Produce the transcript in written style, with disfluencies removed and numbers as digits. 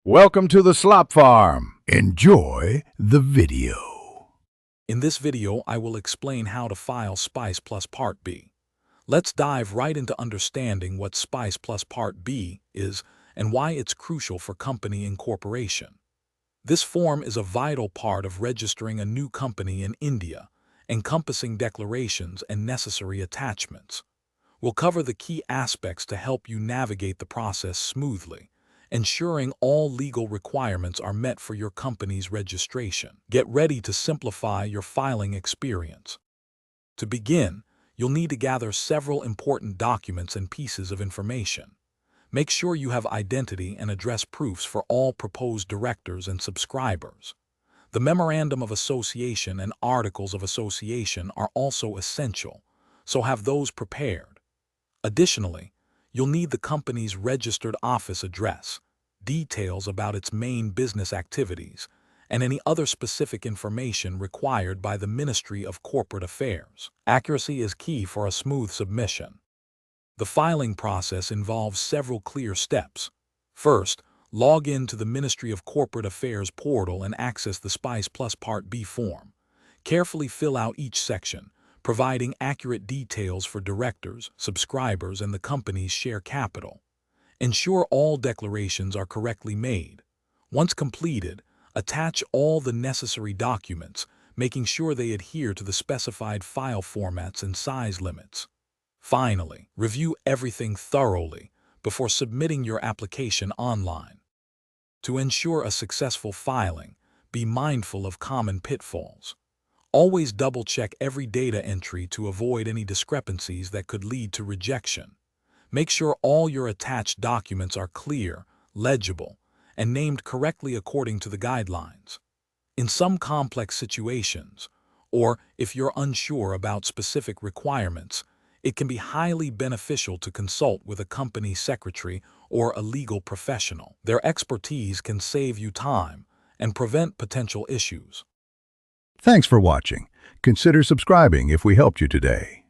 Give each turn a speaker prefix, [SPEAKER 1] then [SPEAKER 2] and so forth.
[SPEAKER 1] Welcome to the Slop Farm. Enjoy the video.
[SPEAKER 2] In this video, I will explain how to file SPICE Plus Part B. Let's dive right into understanding what SPICE Plus Part B is and why it's crucial for company incorporation. This form is a vital part of registering a new company in India, encompassing declarations and necessary attachments. We'll cover the key aspects to help you navigate the process smoothly, ensuring all legal requirements are met for your company's registration. Get ready to simplify your filing experience. To begin, you'll need to gather several important documents and pieces of information. Make sure you have identity and address proofs for all proposed directors and subscribers. The Memorandum of Association and Articles of Association are also essential, so have those prepared. Additionally, you'll need the company's registered office address, details about its main business activities, and any other specific information required by the Ministry of Corporate Affairs. Accuracy is key for a smooth submission. The filing process involves several clear steps. First, log in to the Ministry of Corporate Affairs portal and access the SPICE Plus Part B form. Carefully fill out each section, providing accurate details for directors, subscribers, and the company's share capital. Ensure all declarations are correctly made. Once completed, attach all the necessary documents, making sure they adhere to the specified file formats and size limits. Finally, review everything thoroughly before submitting your application online. To ensure a successful filing, be mindful of common pitfalls. Always double-check every data entry to avoid any discrepancies that could lead to rejection. Make sure all your attached documents are clear, legible, and named correctly according to the guidelines. In some complex situations, or if you're unsure about specific requirements, it can be highly beneficial to consult with a company secretary or a legal professional. Their expertise can save you time and prevent potential issues.
[SPEAKER 1] Thanks for watching. Consider subscribing if we helped you today.